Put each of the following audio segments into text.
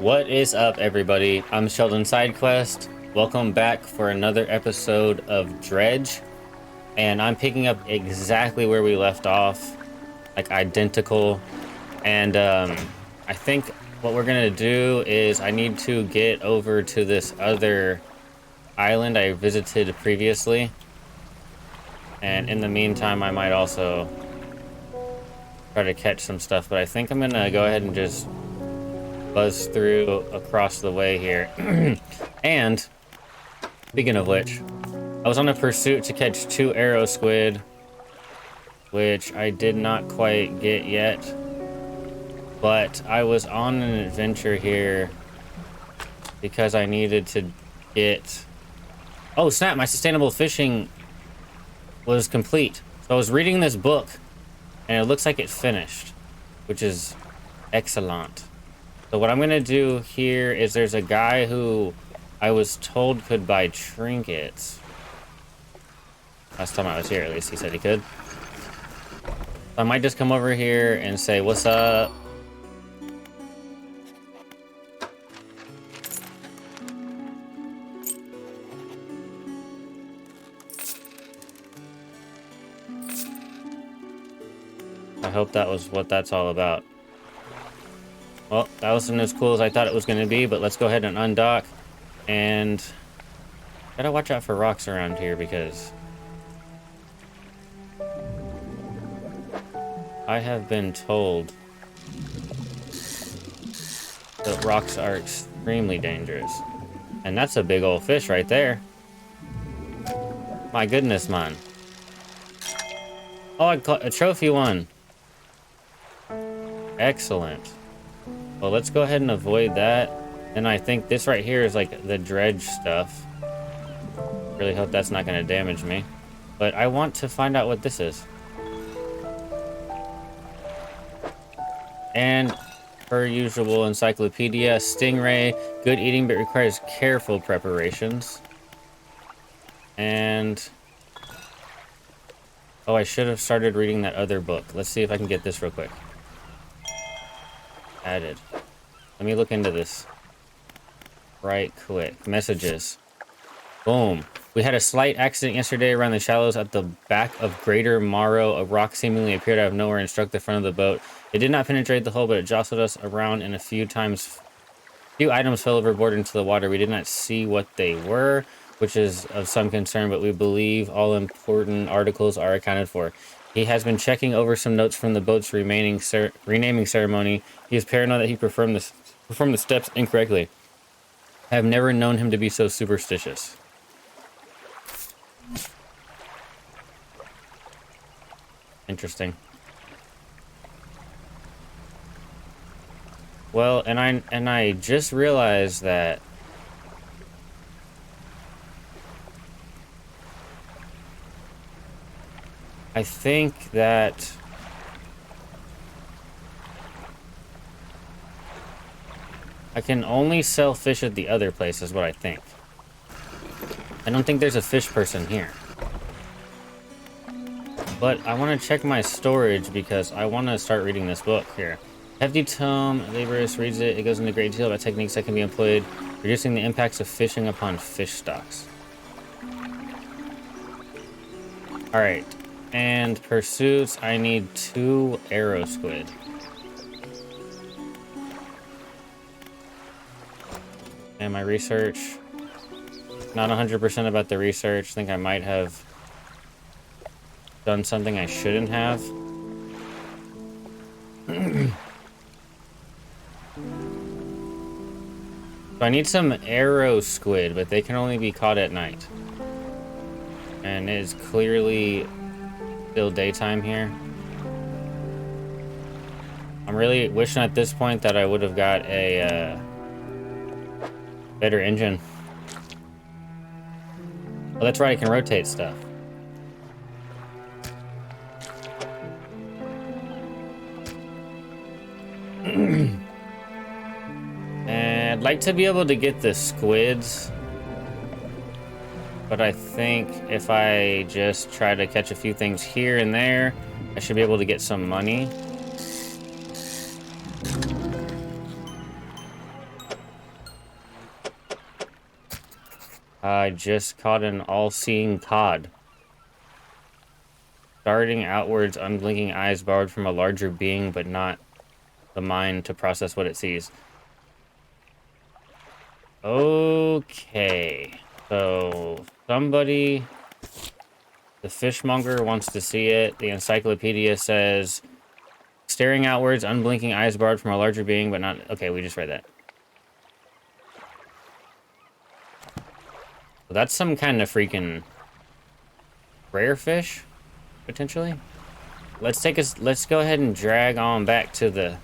What is up, everybody? I'm SheldonSideQuest. Welcome back for another episode of Dredge. And I'm picking up exactly where we left off, like identical. And I think what we're gonna do is I need to get over to this other island I visited previously. And in the meantime, I might also try to catch some stuff. But I think I'm gonna go ahead and just buzz through across the way here. And speaking of which, I was on a pursuit to catch 2 arrow squid, which I did not quite get yet, but I was on an adventure here because I needed to get... Oh snap, my sustainable fishing was complete. So I was reading this book and it looks like it finished, which is excellent. So what I'm gonna do here is there's a guy who I was told could buy trinkets. Last time I was here, at least he said he could. So I might just come over here and say, what's up? I hope that was what that's all about. Well, that wasn't as cool as I thought it was going to be, but let's go ahead and undock. And gotta watch out for rocks around here because I have been told that rocks are extremely dangerous. And that's a big old fish right there. My goodness, man. Oh, I caught a trophy one. Excellent. Well, let's go ahead and avoid that. And I think this right here is like the dredge stuff. Really hope that's not going to damage me. But I want to find out what this is. And per usual, encyclopedia, stingray, good eating but requires careful preparations. And oh, I should have started reading that other book. Let's see if I can get this real quick. Added. Let me look into this right quick. Messages. Boom. We had a slight accident yesterday around the shallows at the back of Greater Morrow. A rock seemingly appeared out of nowhere and struck the front of the boat. It did not penetrate the hull, but it jostled us around and a few items fell overboard into the water. We did not see what they were, which is of some concern, but we believe all important articles are accounted for. He has been checking over some notes from the boat's renaming ceremony. He is paranoid that he performed the steps incorrectly. I have never known him to be so superstitious. Interesting. Well, and I just realized that I think that I can only sell fish at the other place is what I think. I don't think there's a fish person here. But I want to check my storage because I want to start reading this book here. Hefty tome, laborious reads it. It goes into great deal about techniques that can be employed, reducing the impacts of fishing upon fish stocks. Alright. And pursuits, I need 2 arrow squid. And my research, not 100% about the research. I think I might have done something I shouldn't have. So I need some arrow squid, but they can only be caught at night. And it is clearly still daytime here. I'm really wishing at this point that I would have got a better engine. Well, that's right, I can rotate stuff. And I'd like to be able to get the squids, but I think if I just try to catch a few things here and there, I should be able to get some money. I just caught an all-seeing cod. Darting outwards, unblinking eyes borrowed from a larger being, but not the mind to process what it sees. Okay. So, somebody... The fishmonger wants to see it. The encyclopedia says... Staring outwards, unblinking eyes borrowed from a larger being, but not... Okay, we just read that. So that's some kind of freaking... rare fish, potentially. Let's go ahead and drag on back to the...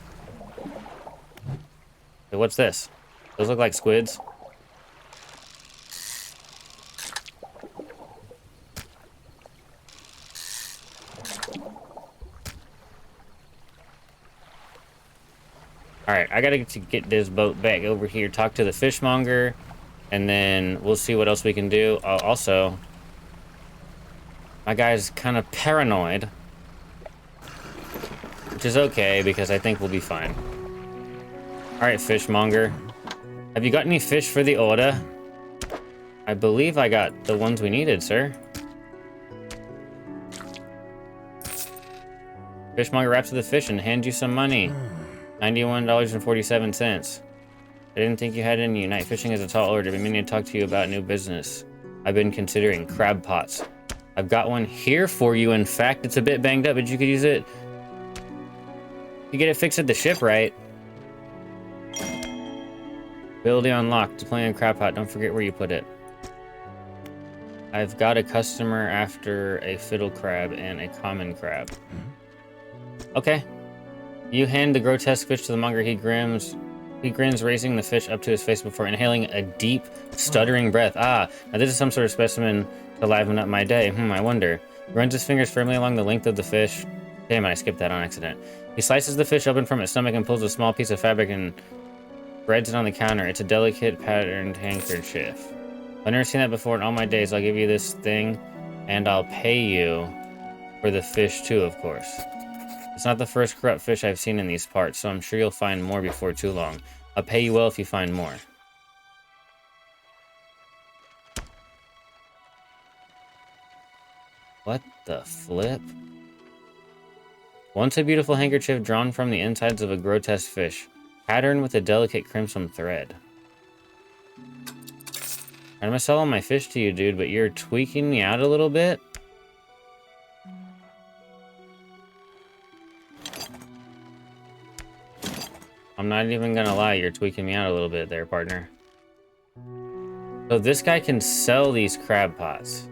So what's this? Those look like squids. Alright, I gotta get this boat back over here, talk to the fishmonger, and then we'll see what else we can do. Also, my guy's kind of paranoid, which is okay, because I think we'll be fine. Alright, fishmonger. Have you got any fish for the order? I believe I got the ones we needed, sir. Fishmonger wraps the fish and hands you some money. $91.47. I didn't think you had any. Night fishing is a tall order. I've been meaning to talk to you about new business. I've been considering crab pots. I've got one here for you. In fact, it's a bit banged up, but you could use it. You get it fixed at the ship, right? Ability unlocked. Deploying a crab pot. Don't forget where you put it. I've got a customer after a fiddle crab and a common crab. Okay. You hand the grotesque fish to the monger. He grins, raising the fish up to his face before inhaling a deep, stuttering breath. Ah, now this is some sort of specimen to liven up my day. I wonder. He runs his fingers firmly along the length of the fish. Damn it, I skipped that on accident. He slices the fish open from its stomach and pulls a small piece of fabric and spreads it on the counter. It's a delicate patterned handkerchief. I've never seen that before in all my days. I'll give you this thing, and I'll pay you for the fish too, of course. It's not the first corrupt fish I've seen in these parts, so I'm sure you'll find more before too long. I'll pay you well if you find more. What the flip? Once a beautiful handkerchief drawn from the insides of a grotesque fish, patterned with a delicate crimson thread. I'm gonna sell all my fish to you, dude, but you're tweaking me out a little bit? I'm not even gonna lie, you're tweaking me out a little bit there, partner. So this guy can sell these crab pots.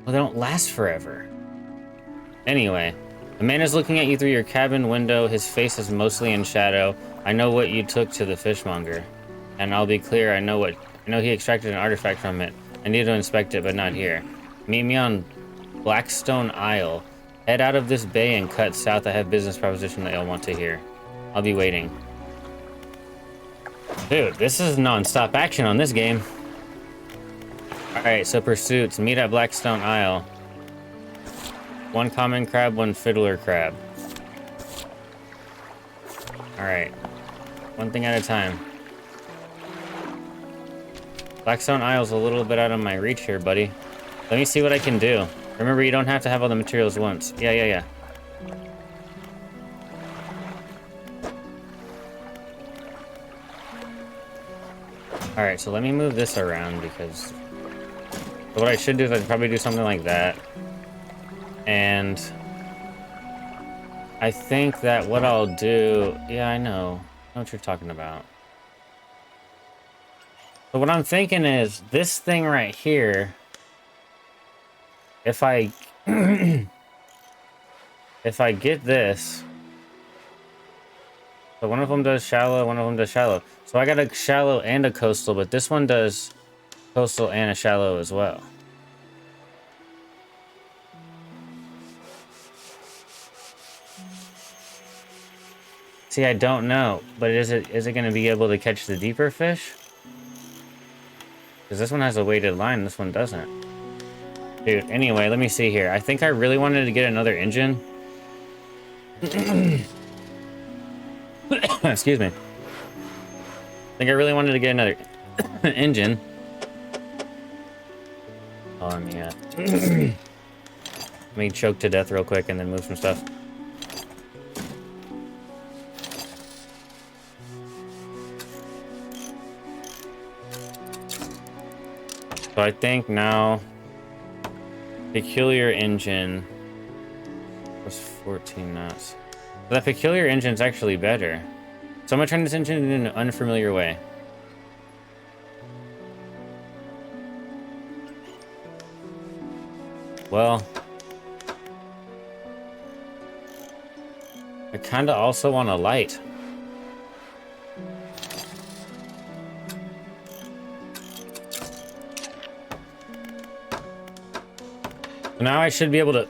Well, they don't last forever. Anyway, the man is looking at you through your cabin window. His face is mostly in shadow. I know what you took to the fishmonger. And I'll be clear, I know he extracted an artifact from it. I need to inspect it, but not here. Meet me on Blackstone Isle. Head out of this bay and cut south. I have business proposition that you'll want to hear. I'll be waiting. Dude, this is non-stop action on this game. Alright, so pursuits. Meet at Blackstone Isle. One common crab, one fiddler crab. Alright. One thing at a time. Blackstone Isle's a little bit out of my reach here, buddy. Let me see what I can do. Remember, you don't have to have all the materials once. Yeah. Alright, so let me move this around because... what I should do is I'd probably do something like that. And... I think that what I'll do... Yeah, I know what you're talking about. So what I'm thinking is, this thing right here... If I get this, so one of them does shallow, one of them does shallow. So I got a shallow and a coastal, but this one does coastal and a shallow as well. See, I don't know, but is it going to be able to catch the deeper fish? Because this one has a weighted line, this one doesn't. Dude, anyway, let me see here. I think I really wanted to get another engine. Excuse me. I think I really wanted to get another... engine. Oh, let me let me choke to death real quick and then move some stuff. So I think now peculiar engine was 14 knots. So that peculiar engine's actually better. So I'm gonna turn this engine in an unfamiliar way. Well, I kinda also want a light. Now I should be able to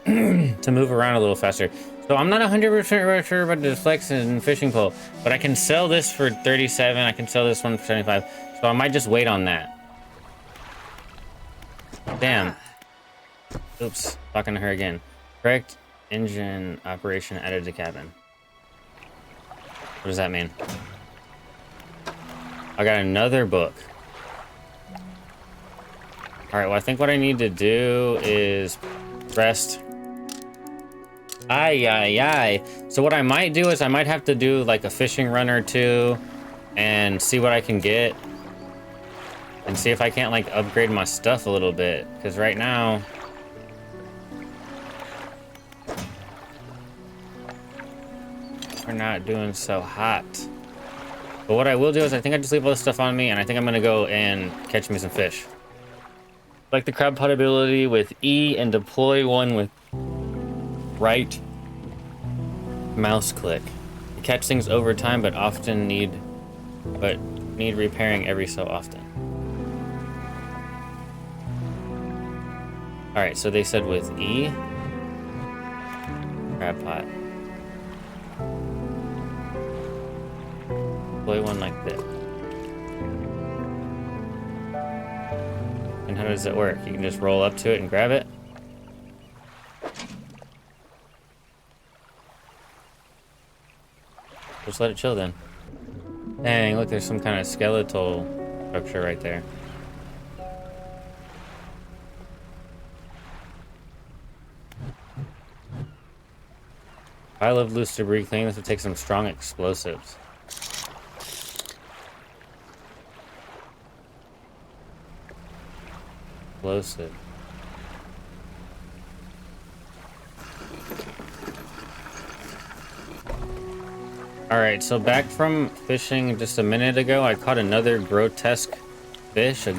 to move around a little faster. So I'm not 100% sure about the flex and fishing pole, but I can sell this for 37. I can sell this one for 75. So I might just wait on that. Damn. Oops. Talking to her again. Correct engine operation added to cabin. What does that mean? I got another book. Alright, well I think what I need to do is rest. Aye. So what I might do is I might have to do like a fishing run or two and see what I can get. And see if I can't like upgrade my stuff a little bit. Because right now... we're not doing so hot. But what I will do is I think I just leave all this stuff on me and I think I'm gonna go and catch me some fish. Like the crab pot ability with E and deploy one with right mouse click. You catch things over time but often need repairing every so often. Alright, so they said with E crab pot. Deploy one like this. And how does it work? You can just roll up to it and grab it. Just let it chill then. Dang, look, there's some kind of skeletal structure right there. I love loose debris cleaning. This would take some strong explosives. Explosive. Alright, so back from fishing just a minute ago, I caught another grotesque fish, a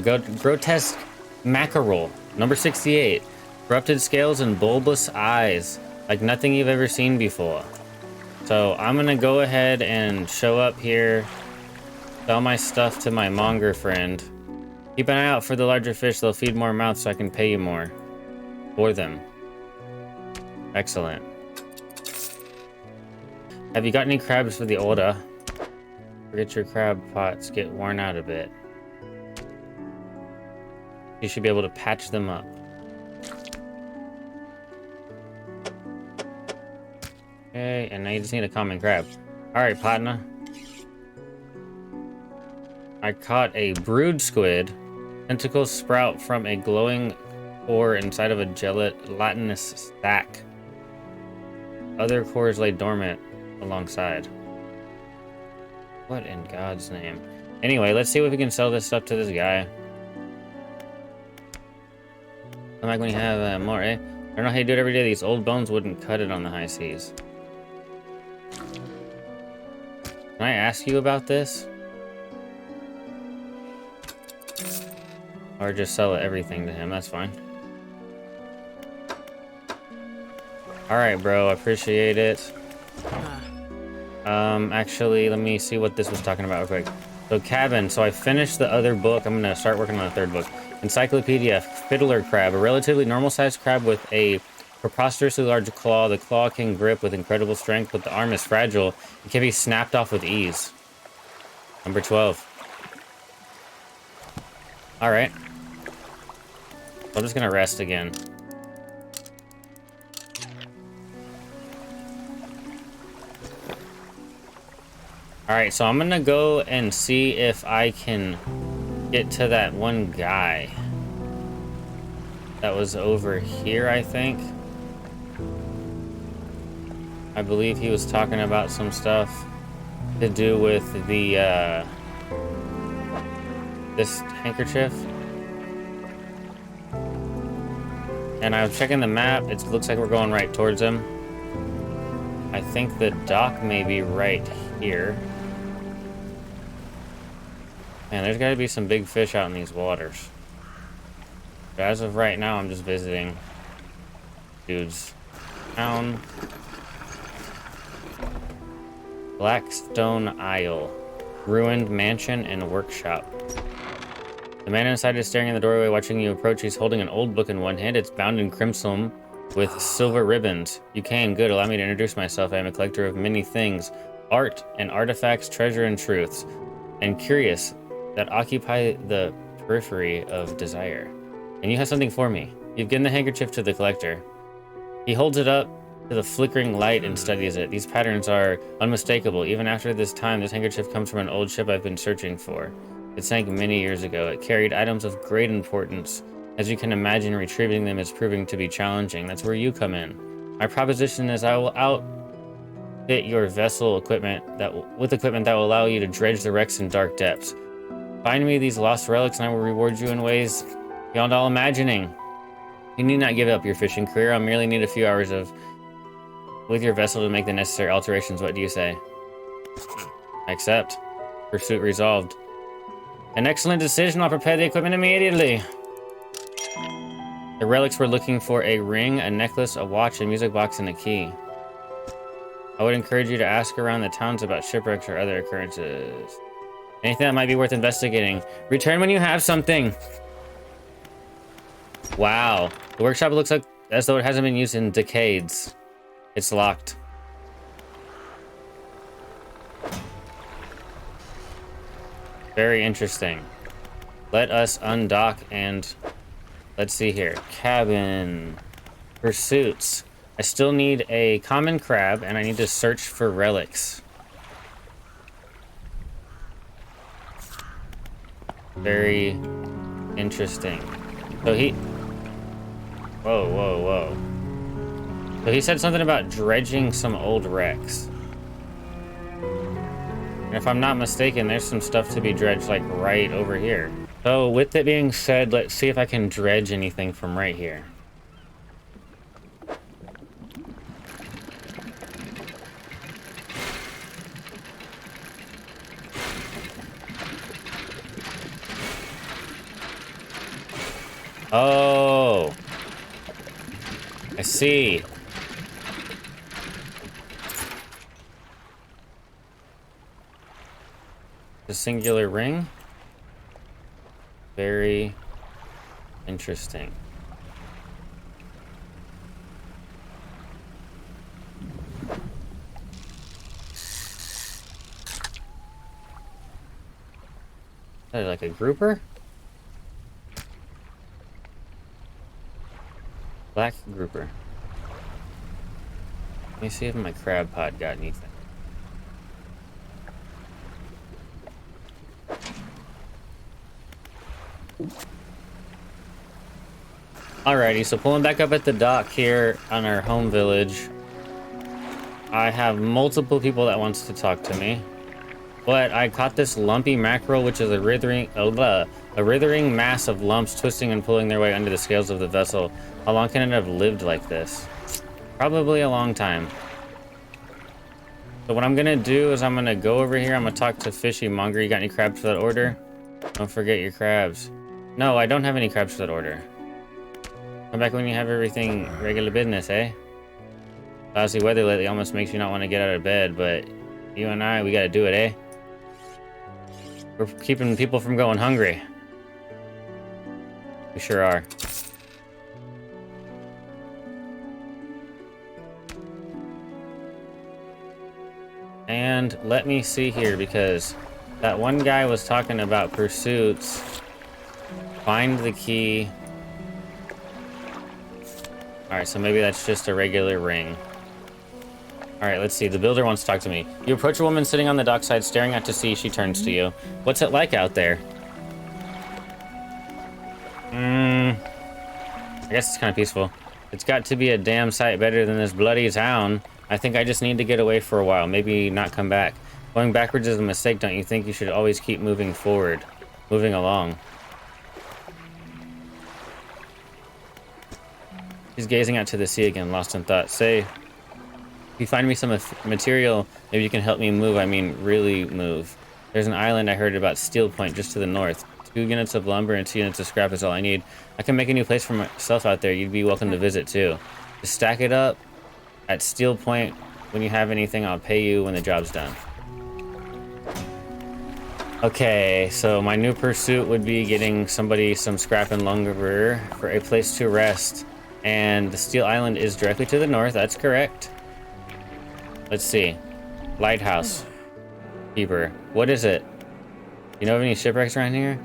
grotesque mackerel, number 68. Corrupted scales and bulbous eyes, like nothing you've ever seen before. So I'm gonna go ahead and show up here, sell my stuff to my monger friend. Keep an eye out for the larger fish, they'll feed more mouths so I can pay you more for them. Excellent. Have you got any crabs for the order? Forget your crab pots get worn out a bit. You should be able to patch them up. Okay, and now you just need a common crab. Alright, partner. I caught a brood squid. Tentacles sprout from a glowing core inside of a gelatinous sac. Other cores lay dormant alongside. What in God's name? Anyway, let's see if we can sell this stuff to this guy. Come back when you have more, eh? I don't know how you do it every day. These old bones wouldn't cut it on the high seas. Can I ask you about this? Or just sell everything to him, that's fine. Alright, bro, I appreciate it. Actually, let me see what this was talking about real quick. So, cabin. So I finished the other book. I'm gonna start working on the third book. Encyclopedia, fiddler crab. A relatively normal-sized crab with a preposterously large claw. The claw can grip with incredible strength, but the arm is fragile. It can be snapped off with ease. Number 12. Alright. I'm just gonna rest again. Alright, so I'm gonna go and see if I can get to that one guy that was over here, I think. I believe he was talking about some stuff to do with the, this handkerchief. And I was checking the map. It looks like we're going right towards him. I think the dock may be right here. Man, there's got to be some big fish out in these waters. But as of right now, I'm just visiting dude's town. Blackstone Isle. Ruined mansion and workshop. The man inside is staring in the doorway, watching you approach. He's holding an old book in one hand. It's bound in crimson with silver ribbons. You came. Good. Allow me to introduce myself. I am a collector of many things. Art and artifacts, treasure and truths. And curious that occupy the periphery of desire. And you have something for me. You've given the handkerchief to the collector. He holds it up to the flickering light and studies it. These patterns are unmistakable. Even after this time, this handkerchief comes from an old ship I've been searching for. It sank many years ago. It carried items of great importance. As you can imagine, retrieving them is proving to be challenging. That's where you come in. My proposition is I will outfit your vessel with equipment that will allow you to dredge the wrecks in dark depths. Find me these lost relics and I will reward you in ways beyond all imagining. You need not give up your fishing career. I merely need a few hours with your vessel to make the necessary alterations. What do you say? I accept. Pursuit resolved. An excellent decision. I'll prepare the equipment immediately. The relics were looking for a ring, a necklace, a watch, a music box, and a key. I would encourage you to ask around the towns about shipwrecks or other occurrences. Anything that might be worth investigating. Return when you have something. Wow. The workshop looks like as though it hasn't been used in decades. It's locked. Very interesting. Let us undock and let's see here. Cabin. Pursuits. I still need a common crab and I need to search for relics. Very interesting. So whoa, whoa, whoa. So he said something about dredging some old wrecks. And if I'm not mistaken, there's some stuff to be dredged like right over here. So with it being said, let's see if I can dredge anything from right here. Oh, I see. The singular ring. Very interesting. Is that like a grouper? Black grouper. Let me see if my crab pod got anything. Alrighty, so pulling back up at the dock here on our home village. I have multiple people that wants to talk to me. But I caught this lumpy mackerel, which is a writhing mass of lumps twisting and pulling their way under the scales of the vessel. How long can it have lived like this? Probably a long time. So what I'm gonna do is I'm gonna go over here. I'm gonna talk to Fishy Monger. You got any crabs for that order? Don't forget your crabs. No, I don't have any crabs for that order. Come back when you have everything regular business, eh? Lousy weather lately almost makes you not want to get out of bed, but you and I, we gotta do it, eh? We're keeping people from going hungry. We sure are. And let me see here, because that one guy was talking about pursuits. Find the key. Alright, so maybe that's just a regular ring. All right, let's see. The builder wants to talk to me. You approach a woman sitting on the dockside, staring out to sea. She turns to you. What's it like out there? I guess it's kind of peaceful. It's got to be a damn sight better than this bloody town. I think I just need to get away for a while. Maybe not come back. Going backwards is a mistake, don't you think? You should always keep moving forward. Moving along. She's gazing out to the sea again, lost in thought. Say, if you find me some material, maybe you can help me move. I mean, really move. There's an island I heard about, Steel Point, just to the north. 2 units of lumber and 2 units of scrap is all I need. I can make a new place for myself out there. You'd be welcome to visit, too. Just stack it up at Steel Point. When you have anything, I'll pay you when the job's done. Okay, so my new pursuit would be getting somebody some scrap and lumber for a place to rest. And the Steel Island is directly to the north. That's correct. Let's see. Lighthouse. Keeper. What is it? You know of any shipwrecks around here?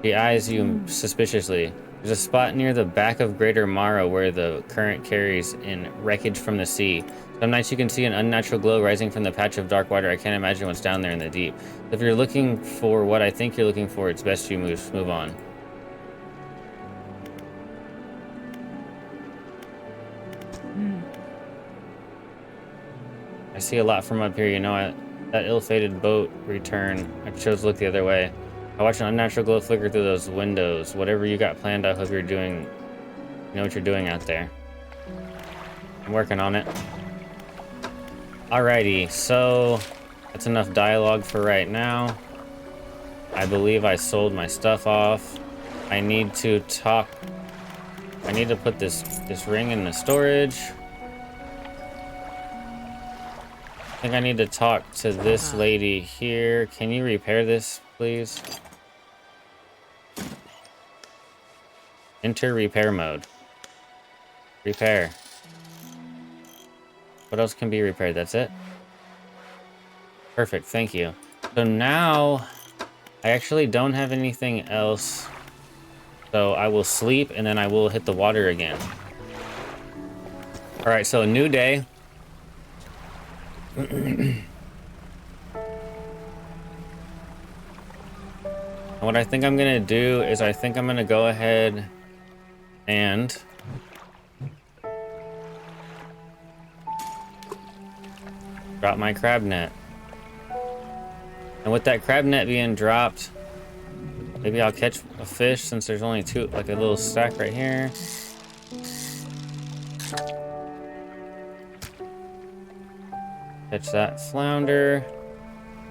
He eyes you suspiciously. There's a spot near the back of Greater Morrow where the current carries in wreckage from the sea. Some nights you can see an unnatural glow rising from the patch of dark water. I can't imagine what's down there in the deep. If you're looking for what I think you're looking for, it's best you move on. I see a lot from up here, you know. That ill-fated boat return. I chose to look the other way. I watched an unnatural glow flicker through those windows. Whatever you got planned, I hope you're doing. You know what you're doing out there. I'm working on it. Alrighty, so that's enough dialogue for right now. I believe I sold my stuff off. I need to talk. I need to put this ring in the storage. I think I need to talk to this lady here. Can you repair this, please? Enter repair mode. Repair. What else can be repaired? That's it? Perfect, thank you. So now, I actually don't have anything else. So I will sleep and then I will hit the water again. Alright, so a new day. What I think I'm gonna do is I think I'm gonna go ahead and drop my crab net. And with that crab net being dropped, maybe I'll catch a fish since there's only 2, like a little stack right here. Catch that flounder.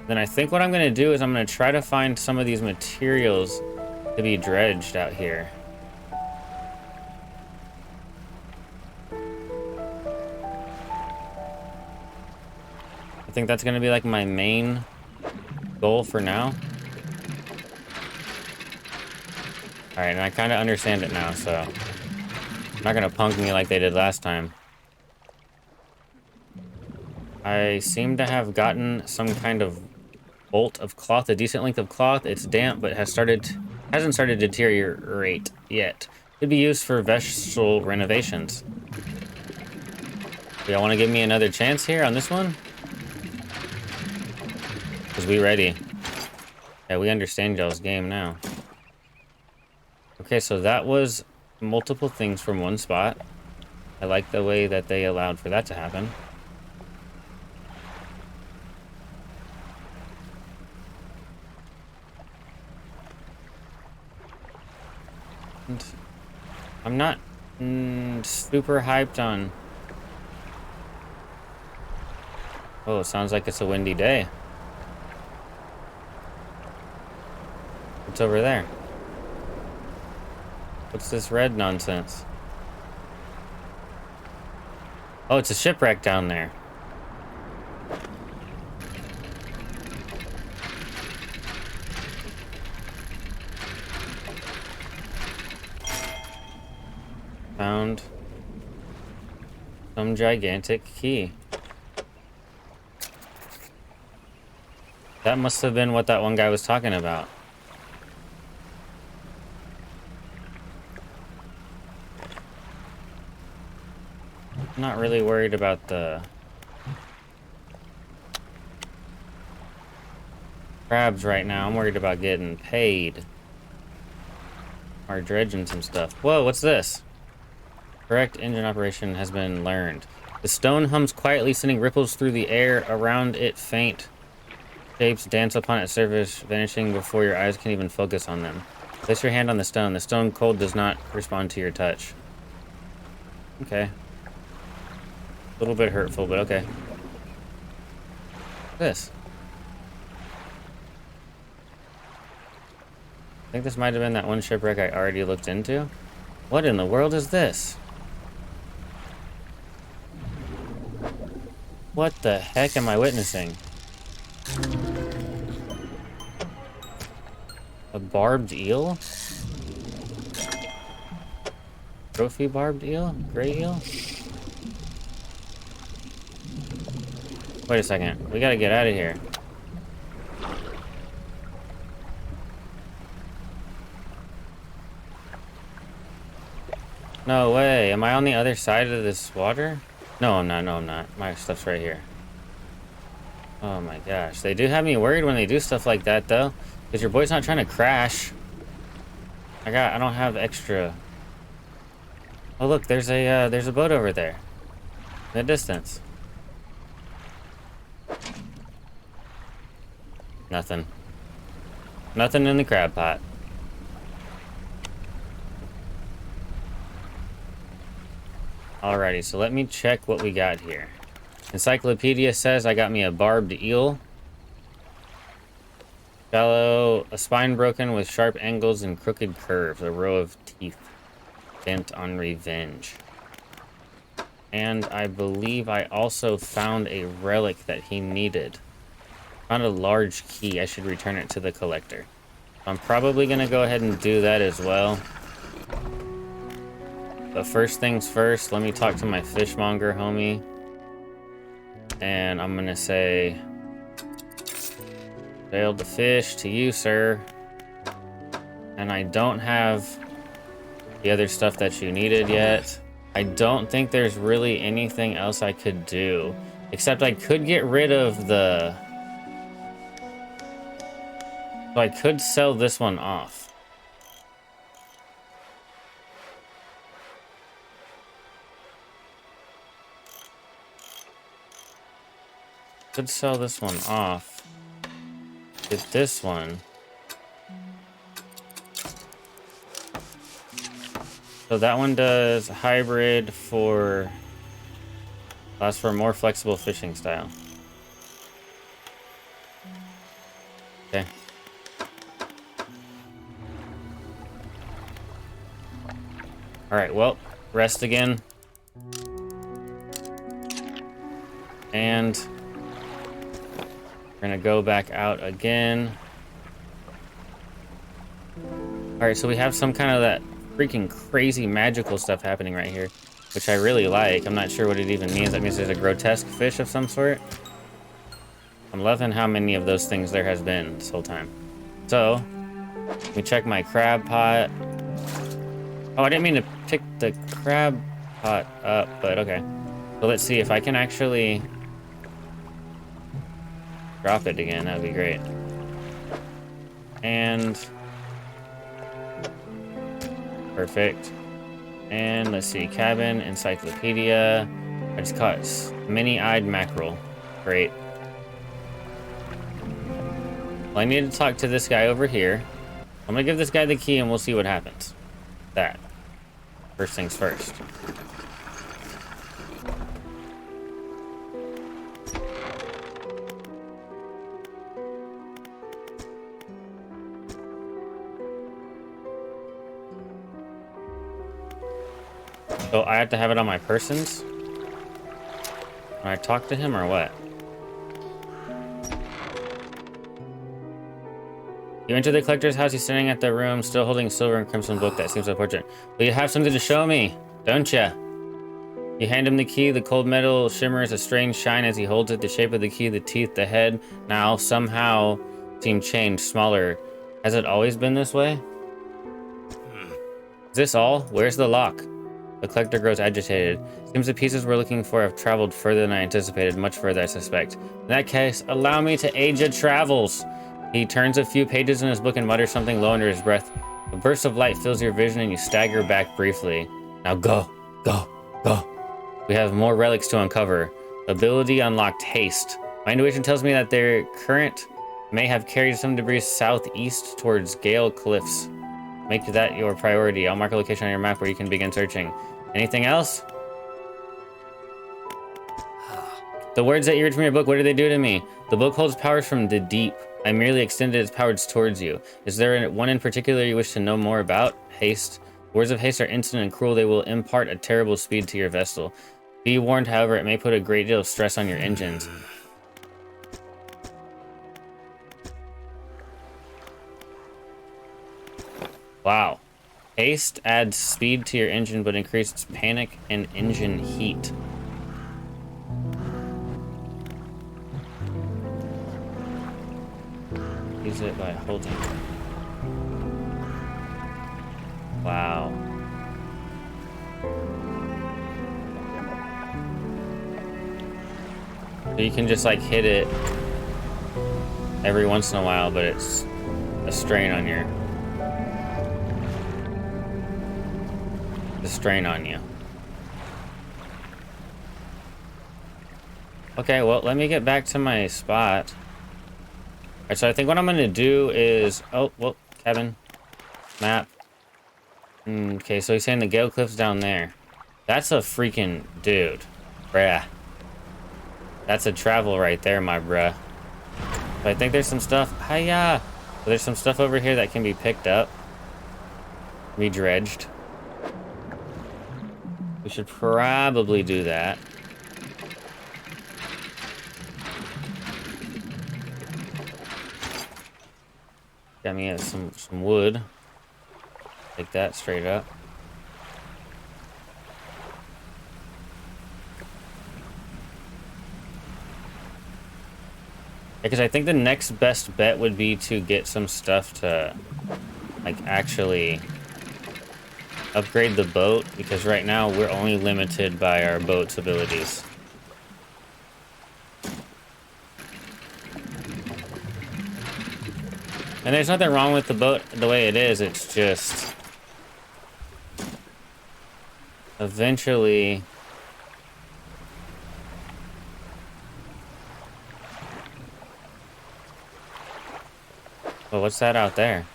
Then I think what I'm gonna do is I'm gonna try to find some of these materials to be dredged out here. I think that's gonna be like my main goal for now. Alright, and I kinda understand it now, so I'm not gonna punk me like they did last time. I seem to have gotten some kind of bolt of cloth, a decent length of cloth. It's damp, but hasn't started to deteriorate yet. Could be used for vessel renovations. Do y'all want to give me another chance here on this one? Because we ready. Yeah, we understand y'all's game now. Okay, so that was multiple things from one spot. I like the way that they allowed for that to happen. I'm not super hyped on... Oh, it sounds like it's a windy day. What's over there? What's this red nonsense? Oh, it's a shipwreck down there. Found some gigantic key. That must have been what that one guy was talking about. I'm not really worried about the crabs right now. I'm worried about getting paid. Or dredging some stuff. Whoa, what's this? Correct engine operation has been learned. The stone hums quietly, sending ripples through the air. Around it, faint shapes dance upon its surface, vanishing before your eyes can even focus on them. Place your hand on the stone. The stone cold does not respond to your touch. Okay. A little bit hurtful, but okay. What's this? I think this might have been that one shipwreck I already looked into. What in the world is this? What the heck am I witnessing? A barbed eel? Trophy barbed eel? Gray eel? Wait a second. We gotta get out of here. No way. Am I on the other side of this water? No, I'm not. No, I'm not. My stuff's right here. Oh my gosh. They do have me worried when they do stuff like that, though. Because your boy's not trying to crash. I don't have extra. Oh, look. There's a boat over there. In the distance. Nothing. Nothing in the crab pot. Alrighty, so let me check what we got here. Encyclopedia says I got me a barbed eel. Shallow, a spine broken with sharp angles and crooked curves, a row of teeth bent on revenge. And I believe I also found a relic that he needed. Found a large key. I should return it to the collector. I'm probably gonna go ahead and do that as well. But first things first, let me talk to my fishmonger homie. And I'm gonna say, failed the fish to you, sir. And I don't have the other stuff that you needed yet. I don't think there's really anything else I could do. Except I could get rid of the... So I could sell this one off. Could sell this one off. Get this one. So that one does hybrid for... Allows for a more flexible fishing style. Okay. Alright, well, rest again. And... we're gonna go back out again. Alright, so we have some kind of that freaking crazy magical stuff happening right here, which I really like. I'm not sure what it even means. That means there's a grotesque fish of some sort. I'm loving how many of those things there has been this whole time. So, let me check my crab pot. Oh, I didn't mean to pick the crab pot up, but okay. So let's see if I can actually drop it again. That would be great. And perfect. And let's see, cabin, encyclopedia. I just caught many-eyed mackerel. Great. Well, I need to talk to this guy over here. I'm gonna give this guy the key and we'll see what happens. That. First things first. So I have to have it on my persons? Can I talk to him or what? You enter the collector's house. He's standing at the room, still holding a silver and crimson book that seems a portrait. Well, you have something to show me, don't you? You hand him the key. The cold metal shimmers a strange shine as he holds it. The shape of the key, the teeth, the head, now somehow seem changed, smaller. Has it always been this way? Is this all? Where's the lock? The collector grows agitated. Seems the pieces we're looking for have traveled further than I anticipated, much further, I suspect. In that case, allow me to aid your travels. He turns a few pages in his book and mutters something low under his breath. A burst of light fills your vision and you stagger back briefly. Now go, go, go. We have more relics to uncover. Ability unlocked haste. My intuition tells me that their current may have carried some debris southeast towards Gale Cliffs. Make that your priority. I'll mark a location on your map where you can begin searching. Anything else? The words that you read from your book, what do they do to me? The book holds powers from the deep. I merely extended its powers towards you. Is there one in particular you wish to know more about? Haste. Words of haste are instant and cruel. They will impart a terrible speed to your vessel. Be warned, however, it may put a great deal of stress on your engines. Wow. Haste adds speed to your engine, but increases panic and engine heat. Use it by holding. Wow. So you can just like hit it every once in a while, but it's a strain on your... the strain on you. Okay, well, let me get back to my spot. Alright, so I think what I'm gonna do is... oh, well, cabin. Map. Okay, so he's saying the Gale Cliff's down there. That's a freaking dude. Bruh. That's a travel right there, my bruh. But I think there's some stuff... hiya! So there's some stuff over here that can be picked up. Redredged. We should probably do that. Got me some wood. Take that straight up. Because I think the next best bet would be to get some stuff to, like, actually upgrade the boat, because right now we're only limited by our boat's abilities. And there's nothing wrong with the boat the way it is, it's just eventually well, what's that out there?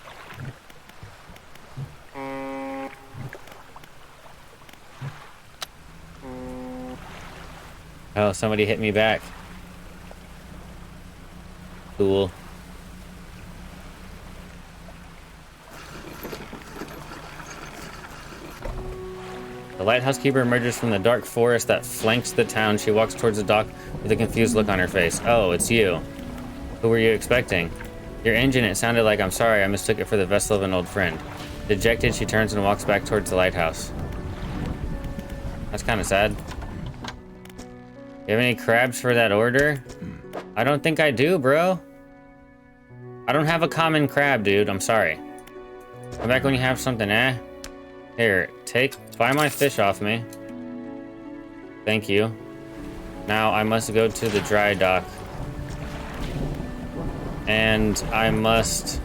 Oh, somebody hit me back. Cool. The lighthouse keeper emerges from the dark forest that flanks the town. She walks towards the dock with a confused look on her face. Oh, it's you. Who were you expecting? Your engine, it sounded like, I'm sorry, I mistook it for the vessel of an old friend. Dejected, she turns and walks back towards the lighthouse. That's kind of sad. You have any crabs for that order? I don't think I do, bro. I don't have a common crab, dude. I'm sorry. Come back when you have something, eh? Here, buy my fish off me. Thank you. Now I must go to the dry dock. And I must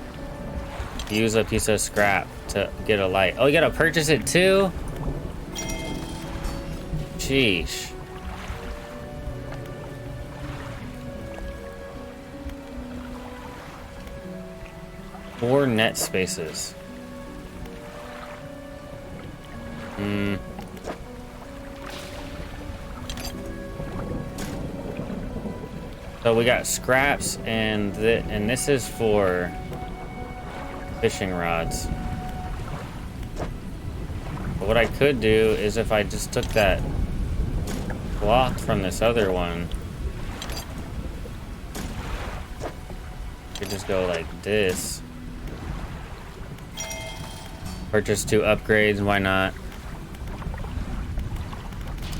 use a piece of scrap to get a light. Oh, you gotta purchase it too? Sheesh. Four net spaces. So we got scraps and this is for fishing rods. But what I could do is if I just took that cloth from this other one, I could just go like this. Purchase 2 upgrades, why not?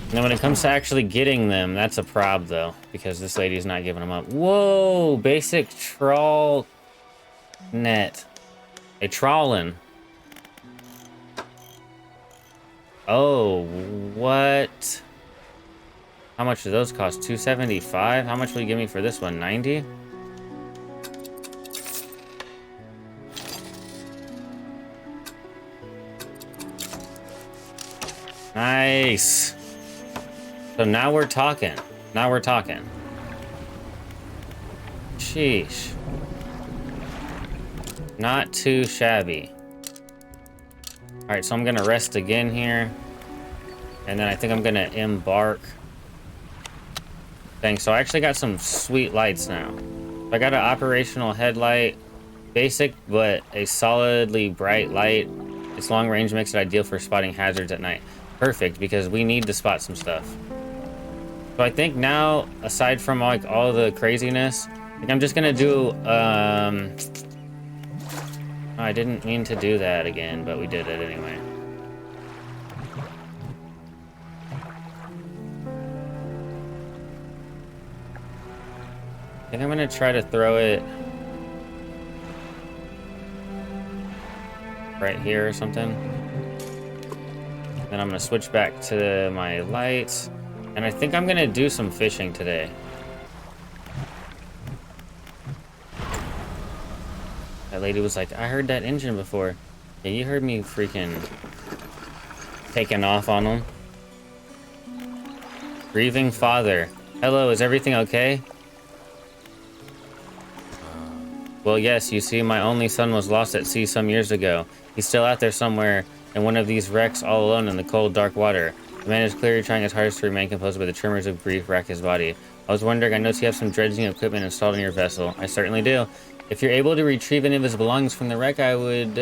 And then when it comes to actually getting them, that's a prob though, because this lady's not giving them up. Whoa, basic trawl net. A trawlin'. Oh, what? How much do those cost? $275? How much will you give me for this one? 90? Nice. So now we're talking. Now we're talking. Sheesh. Not too shabby. Alright, so I'm gonna rest again here. And then I think I'm gonna embark. Dang, so I actually got some sweet lights now. I got an operational headlight. Basic, but a solidly bright light. Its long range makes it ideal for spotting hazards at night. Perfect, because we need to spot some stuff. So I think now, aside from like all the craziness, I think I'm just gonna do, I didn't mean to do that again, but we did it anyway. I think I'm gonna try to throw it right here or something. Then I'm gonna switch back to my lights. And I think I'm gonna do some fishing today. That lady was like, I heard that engine before. Yeah, you heard me freaking taking off on them. Grieving father. Hello, is everything okay? Well, yes, you see, my only son was lost at sea some years ago. He's still out there somewhere in one of these wrecks all alone in the cold, dark water. The man is clearly trying his hardest to remain composed, but the tremors of grief rack his body. I was wondering, I noticed you have some dredging equipment installed in your vessel. I certainly do. If you're able to retrieve any of his belongings from the wreck, I would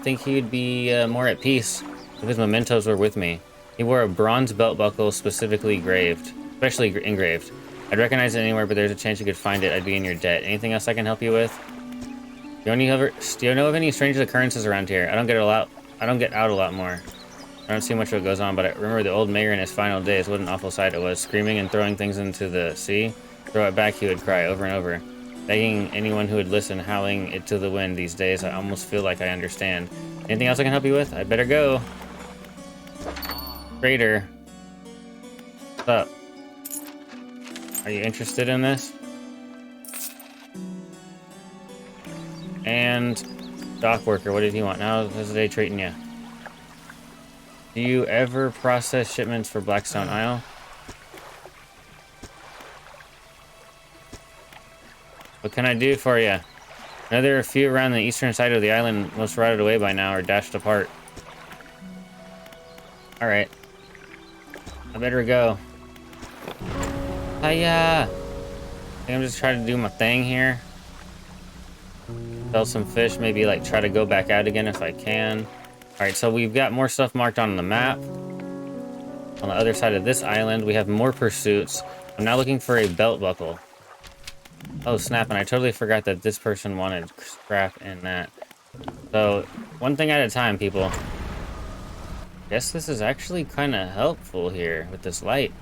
think he would be more at peace if his mementos were with me. He wore a bronze belt buckle specially engraved. I'd recognize it anywhere, but there's a chance you could find it. I'd be in your debt. Anything else I can help you with? Do you know of any strange occurrences around here? I don't get out a lot more. I don't see much of what goes on, but I remember the old mayor in his final days. What an awful sight it was, screaming and throwing things into the sea. Throw it back, he would cry over and over, begging anyone who would listen, howling it to the wind. These days, I almost feel like I understand. Anything else I can help you with? I better go. Trader. What's up? Are you interested in this? And dock worker, what did he want? How's the day treating you? Do you ever process shipments for Blackstone Isle? What can I do for you? I know there are a few around the eastern side of the island, most rotted away by now or dashed apart. Alright. I better go. Hiya! I think I'm just trying to do my thing here. Sell some fish, maybe like try to go back out again if I can. Alright, so we've got more stuff marked on the map. On the other side of this island, we have more pursuits. I'm now looking for a belt buckle. Oh snap, and I totally forgot that this person wanted scrap in that. So, one thing at a time, people. Guess this is actually kind of helpful here with this light.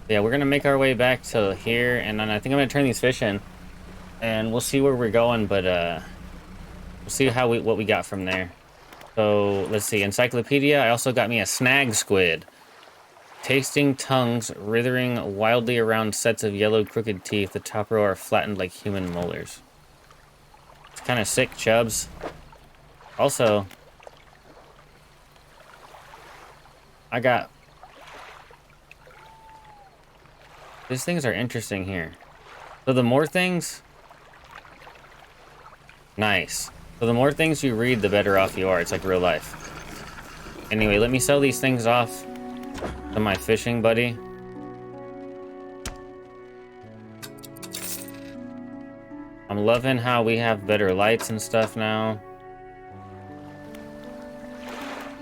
Yeah, we're gonna make our way back to here, and then I think I'm gonna turn these fish in. And we'll see where we're going, but we'll see what we got from there. So let's see, encyclopedia. I also got me a snag squid. Tasting tongues writhing wildly around sets of yellow crooked teeth. The top row are flattened like human molars. It's kind of sick, chubs. Also, I got... These things are interesting here. So the more things... Nice. So the more things you read, the better off you are. It's like real life. Anyway, let me sell these things off to my fishing buddy. I'm loving how we have better lights and stuff now.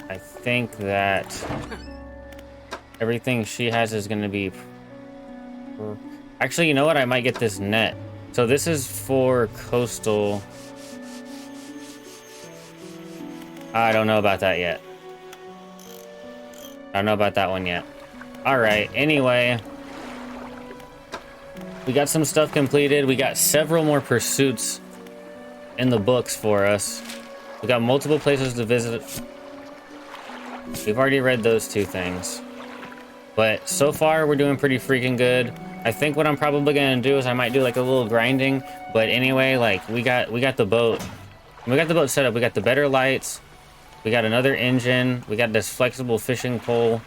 I think that everything she has is going to be... Actually, you know what? I might get this net. So this is for coastal... I don't know about that yet. I don't know about that one yet. Alright, anyway. We got some stuff completed. We got several more pursuits in the books for us. We got multiple places to visit. We've already read those two things. But so far, we're doing pretty freaking good. I think what I'm probably gonna do is I might do like a little grinding. But anyway, like we got the boat. We got the boat set up. We got the better lights. We got another engine. We got this flexible fishing pole.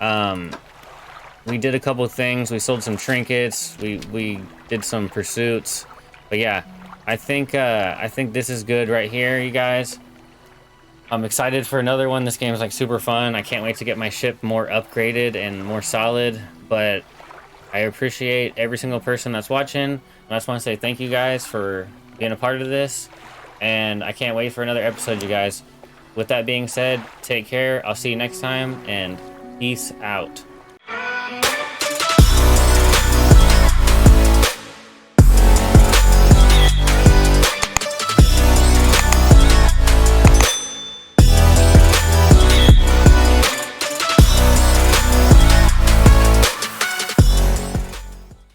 We did a couple things. We sold some trinkets. We did some pursuits. But yeah, I think this is good right here, you guys. I'm excited for another one. This game is like super fun. I can't wait to get my ship more upgraded and more solid. But I appreciate every single person that's watching. I just want to say thank you guys for being a part of this. And I can't wait for another episode, you guys. With that being said, take care. I'll see you next time, and peace out.